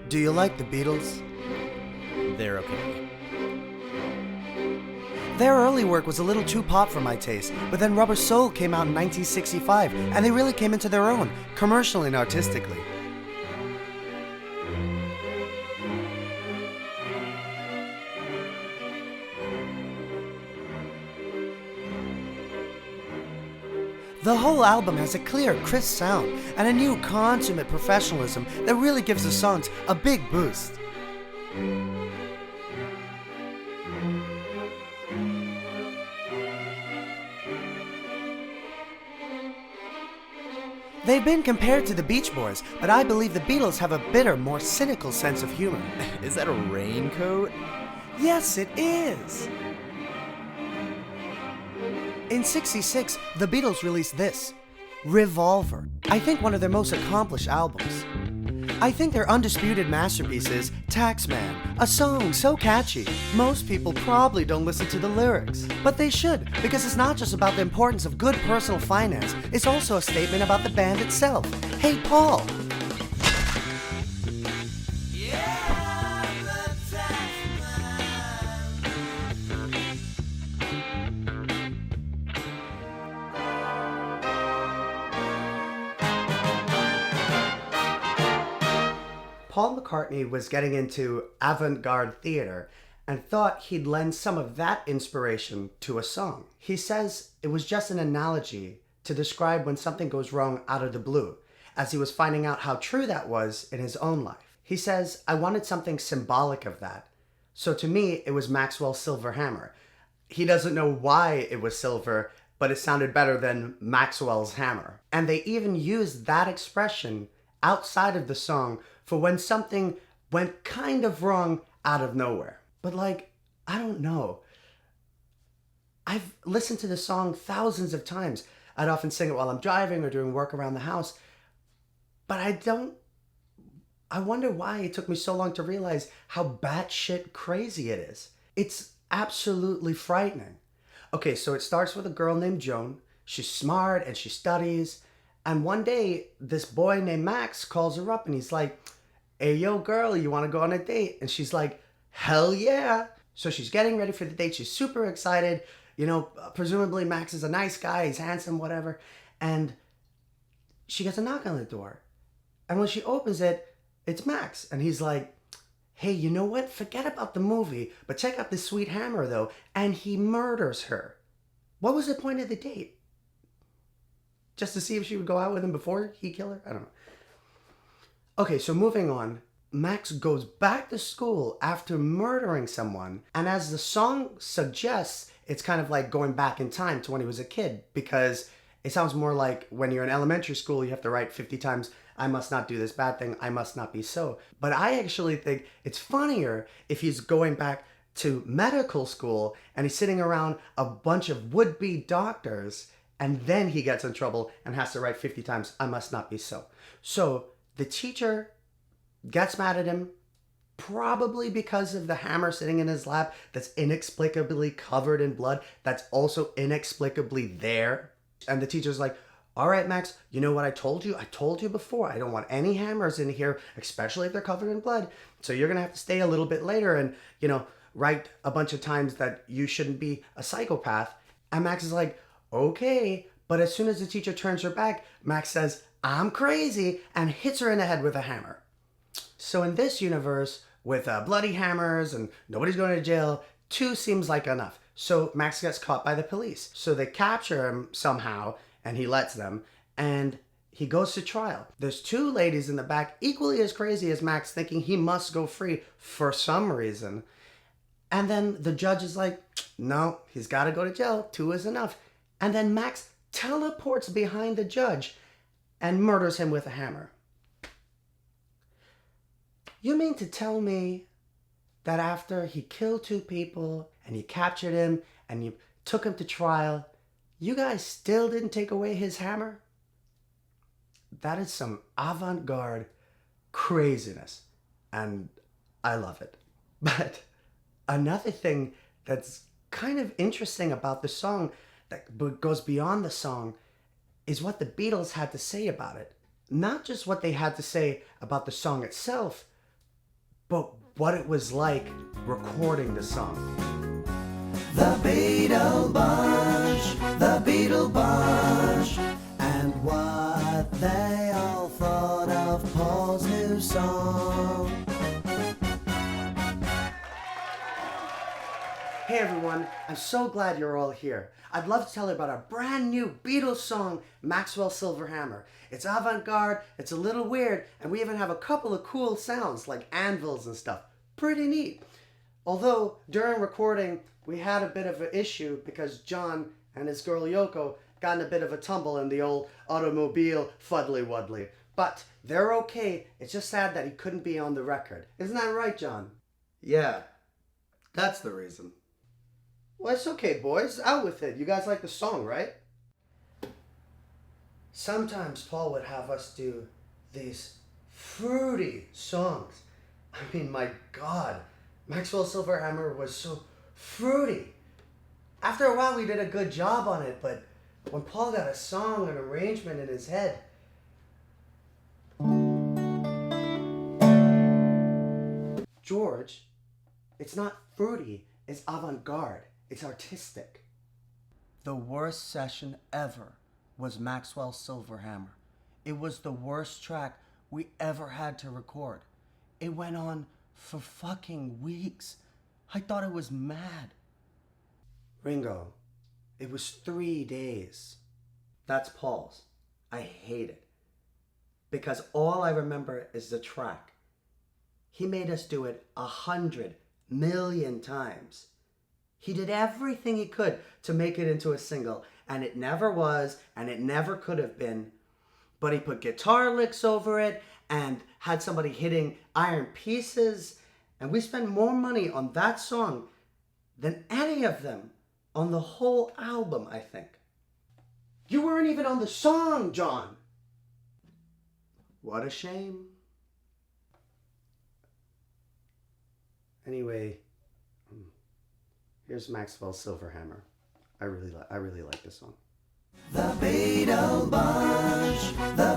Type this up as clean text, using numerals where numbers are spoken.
Do you like the Beatles? They're okay. Their early work was a little too pop for my taste, but then Rubber Soul came out in 1965, and they really came into their own, commercially and artistically. The whole album has a clear, crisp sound and a new consummate professionalism that really gives the songs a big boost. They've been compared to the Beach Boys, but I believe the Beatles have a bitter, more cynical sense of humor. Is that a raincoat? Yes, it is! In '66, the Beatles released this, Revolver. I think one of their most accomplished albums. I think their undisputed masterpiece is Taxman, a song so catchy, most people probably don't listen to the lyrics. But they should, because it's not just about the importance of good personal finance, it's also a statement about the band itself. Hey, Paul! Paul McCartney was getting into avant-garde theater and thought he'd lend some of that inspiration to a song. He says it was just an analogy to describe when something goes wrong out of the blue, as he was finding out how true that was in his own life. He says, I wanted something symbolic of that. So to me, it was Maxwell's silver hammer. He doesn't know why it was silver, but it sounded better than Maxwell's hammer. And they even used that expression outside of the song for when something went kind of wrong out of nowhere. But I don't know. I've listened to the song thousands of times. I'd often sing it while I'm driving or doing work around the house. But I wonder why it took me so long to realize how batshit crazy it is. It's absolutely frightening. Okay, so it starts with a girl named Joan. She's smart and she studies. And one day, this boy named Max calls her up and he's like, hey, yo, girl, you want to go on a date? And she's like, hell yeah. So she's getting ready for the date. She's super excited. You know, presumably Max is a nice guy. He's handsome, whatever. And she gets a knock on the door. And when she opens it, it's Max. And he's like, hey, you know what? Forget about the movie, but check out this sweet hammer, though. And he murders her. What was the point of the date? Just to see if she would go out with him before he killed her? I don't know. Okay, so moving on. Max goes back to school after murdering someone. And as the song suggests, it's kind of like going back in time to when he was a kid. Because it sounds more like when you're in elementary school, you have to write 50 times, I must not do this bad thing, I must not be so. But I actually think it's funnier if he's going back to medical school and he's sitting around a bunch of would-be doctors and then he gets in trouble and has to write 50 times, I must not be so. So the teacher gets mad at him, probably because of the hammer sitting in his lap that's inexplicably covered in blood, that's also inexplicably there. And the teacher's like, all right, Max, you know what I told you? I told you before, I don't want any hammers in here, especially if they're covered in blood. So you're going to have to stay a little bit later and, write a bunch of times that you shouldn't be a psychopath. And Max is like, okay. But as soon as the teacher turns her back, Max says, I'm crazy, and hits her in the head with a hammer. So in this universe, with bloody hammers and nobody's going to jail, 2 seems like enough. So Max gets caught by the police. So they capture him somehow, and he lets them, and he goes to trial. There's 2 ladies in the back, equally as crazy as Max, thinking he must go free for some reason. And then the judge is like, no, he's got to go to jail. 2 is enough. And then Max teleports behind the judge and murders him with a hammer. You mean to tell me that after he killed 2 people and you captured him and you took him to trial, you guys still didn't take away his hammer? That is some avant-garde craziness, and I love it. But another thing that's kind of interesting about the song that goes beyond the song is what the Beatles had to say about it. Not just what they had to say about the song itself, but what it was like recording the song. The Beatle Bunch, and what they all thought of Paul's new song. Hey everyone, I'm so glad you're all here. I'd love to tell you about our brand new Beatles song, Maxwell Silver Hammer. It's avant-garde, it's a little weird, and we even have a couple of cool sounds like anvils and stuff. Pretty neat. Although, during recording, we had a bit of an issue because John and his girl Yoko got in a bit of a tumble in the old automobile fuddly-wuddly. But they're okay, it's just sad that he couldn't be on the record. Isn't that right, John? Yeah, that's the reason. Well, it's okay, boys. Out with it. You guys like the song, right? Sometimes Paul would have us do these fruity songs. I mean, my God, Maxwell Silverhammer was so fruity. After a while, we did a good job on it, but when Paul got a song and arrangement in his head, George, it's not fruity, it's avant-garde. It's artistic. The worst session ever was Maxwell Silverhammer. It was the worst track we ever had to record. It went on for fucking weeks. I thought it was mad. Ringo, it was 3 days. That's Paul's. I hate it. Because all I remember is the track. He made us do it 100 million times. He did everything he could to make it into a single, and it never was, and it never could have been. But he put guitar licks over it, and had somebody hitting iron pieces, and we spent more money on that song than any of them on the whole album, I think. You weren't even on the song, John! What a shame. Anyway, here's Maxwell Silverhammer. I really like this song. The Beatle Bunch, the